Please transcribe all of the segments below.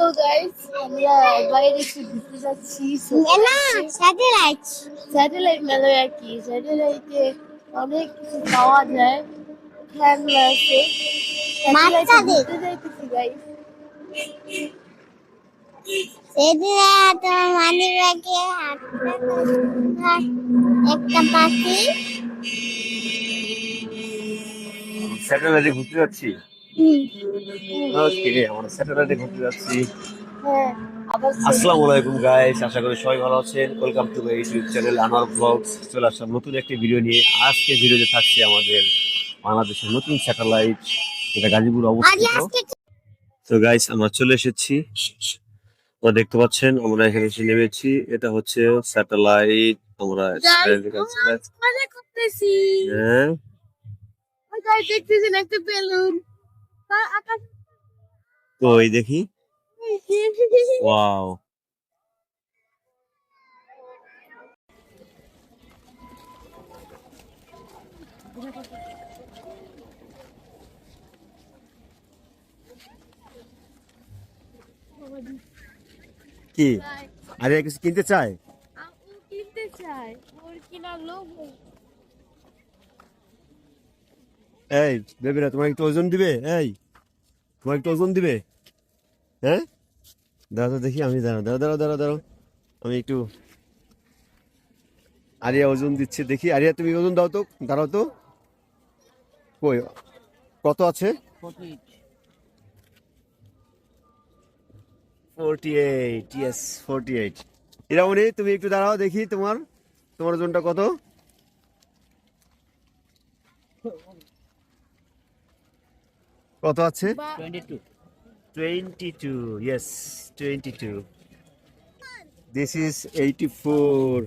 তো গাইস আমরা বাইরে একটু ঘুরতে যাচ্ছি। না স্যাটেলাইট স্যাটেলাইট মেলায় আর কি, স্যাটেলাইটে অনেক কিছু পাওয়া যায়, খেলনা আছে। স্যাটেলাইটে বাচ্চাদের ঘুরতে যাইতেছি গাইস। সেদিন তোমার মানি ব্যাগে একটা পাখি স্যাটেলাইটে ঘুরতে যাচ্ছি। হুম, ওকে, আমরা স্যাটেলাইটে ঘুরতে যাচ্ছি। হ্যাঁ, আবার আসসালামু আলাইকুম গাইস, আশা করি সবাই ভালো আছেন। Welcome to my YouTube channel Anwar blogs. চলে আসলাম নতুন একটি ভিডিও নিয়ে। আজকে ভিডিওতে থাকছে আমাদের বাংলাদেশের নতুন স্যাটেলাইট, যেটা গাজীপুর অবস্থিত। তো গাইস আমরা চলে এসেছি, আপনারা দেখতে পাচ্ছেন আমরা এখানে এসে নেমেছি। এটা হচ্ছে স্যাটেলাইট। আমরা মজা করতেছি। হ্যাঁ, ওই গাইস দেখতেছেন একটা বেলুন আকাশ। তো এই দেখি, ওয়াও। কি আরে কিছু কিনতে চায়? ও কিনতে চায়, ওর কিনার লোভ। এই বেবিরা, তোমার একটু ওজন দিবে? এই তোমার একটু ওজন দিবে? হ্যাঁ, দাঁড়াও তো দেখি, আমি দাঁড়াও দাঁড়াও দাঁড়াও দাঁড়াও দাঁড়াও, আমি একটু আরিয়া ওজন দিচ্ছে দেখি। আরিয়া তুমি ওজন দাও তো, দাঁড়াও তো। কই, কত আছে? 48, ইয়েস 48। এরামনি তুমি একটু দাঁড়াও দেখি, তোমার তোমার ওজনটা কত? কত আছে? 22, yes, 22. This is 84.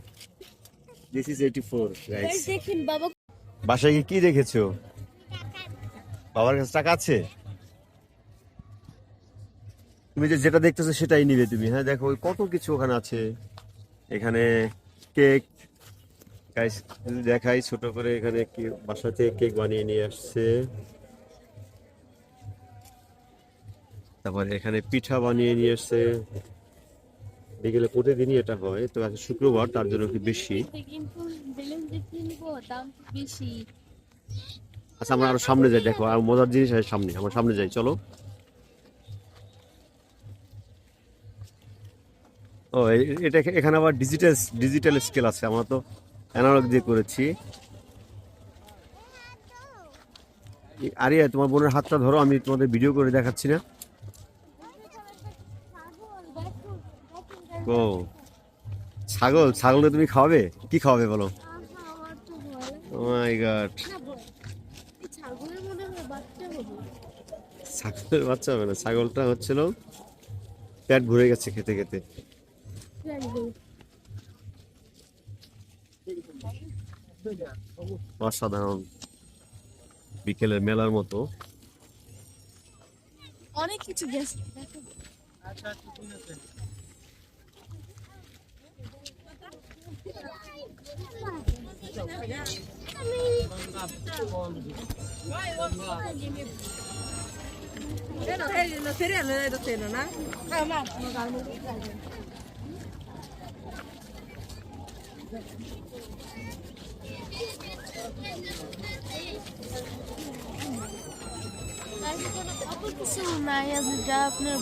This is 84, guys. দেখেন বাবা, বাসায় গিয়ে কি দেখেছো? বাবার কাছে টাকা আছে? তুমি যেটা দেখতেছো সেটাই নিবে তুমি। হ্যাঁ, দেখো ওই কত কিছু ওখানে আছে। এখানে কেক, গাইস দেখাই ছোট করে। এখানে বাসা থেকে কেক বানিয়ে নিয়ে আসছে। তারপরে এখানে পিঠা বানিয়ে নিয়ে আসছে। বিকেলে প্রতিদিনই এটা হয়, তো আজকে শুক্রবার, তার জন্য একটু বেশি। কিন্তু বেলুন যে কিনবো দাম বেশি। আচ্ছা, আমরা আরো সামনে যাই, দেখো আর মজার জিনিস আছে সামনে। আমরা সামনে যাই, চলো। ও এটা এখানে আবার ডিজিটাল স্কেল আছে। আমরা তো অ্যানালগ দিয়ে করেছি। আরিয়া, তোমার বোনের হাতটা ধরো, আমি তোমাদের ভিডিও করে দেখাচ্ছি না। ও ছাগল, ছাগলকে তুমি খাওয়াবে? কি খাওয়াবে বলো? ও মাই গড, ছাগলের মনে হয় বাচ্চা হবে। ছাগলের বাচ্চা হবে না, ছাগলটা হচ্ছিল পেট ভরে গেছে খেতে খেতে। অসাধারণ বিকেলের মেলার মতো। অনেক কিছু গেছে। অত কিছু নাই আছে যা আপনার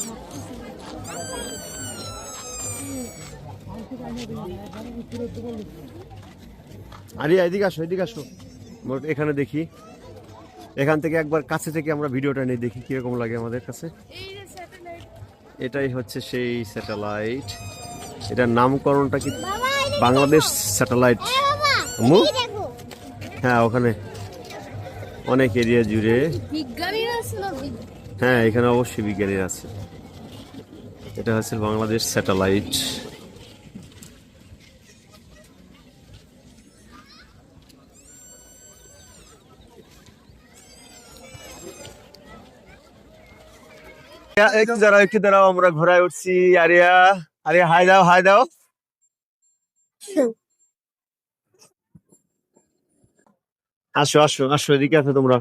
আরিয়া এদিকে আসো, এদিকে আসো। এখানে দেখি, এখান থেকে একবার কাছে থেকে আমরা ভিডিওটা নিয়ে দেখি কিরকম লাগে আমাদের কাছে। এই যে স্যাটেলাইট। এটাই হচ্ছে সেই স্যাটেলাইট। এটার নামকরণটা কি বাংলাদেশ স্যাটেলাইট। হ্যাঁ, ওখানে অনেক এরিয়া জুড়ে। বিজ্ঞানীরা ছিল। হ্যাঁ, এখানে অবশ্যই বিজ্ঞানীরা আছে। এটা হচ্ছে বাংলাদেশ স্যাটেলাইট। একটু দাঁড়াও, আমরা ঘোড়ায় উঠছি। আরিয়া, আরিয়া হাই দাও, হাই দাও। আসো আসো আসো, এদিকে আসো তোমরা।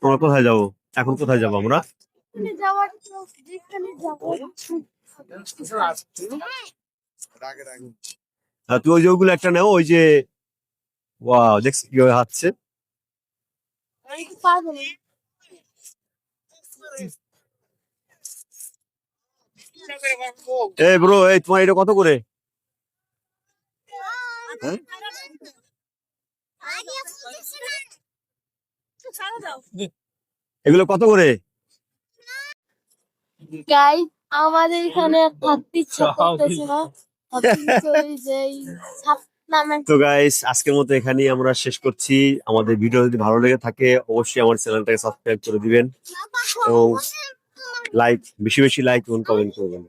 আমরা কোথায় যাবো এখন? কোথায় যাবো আমরা? যাওয়ার যেখানে যাবো। তুই ওই যে ওগুলো একটা নেও, ওই যে ওয়াও দেখছি কিভাবে হাঁটছে। আমি তো পারবো না। এই ব্রো, এই তোমার এটা কত করে? হ্যাঁ? এগুলো কত করে? গাইস আমাদের এখানে থাকতে ইচ্ছা করতেছে না। ভাবছি ওই যে এই সাপ নামে তো গাইস আজকের মতো এখানেই আমরা শেষ করছি। আমাদের ভিডিও যদি ভালো লেগে থাকে অবশ্যই আমার চ্যানেলটাকে সাবস্ক্রাইব করে দিবেন এবং লাইক, বেশি বেশি লাইক এবং কমেন্ট করবেন।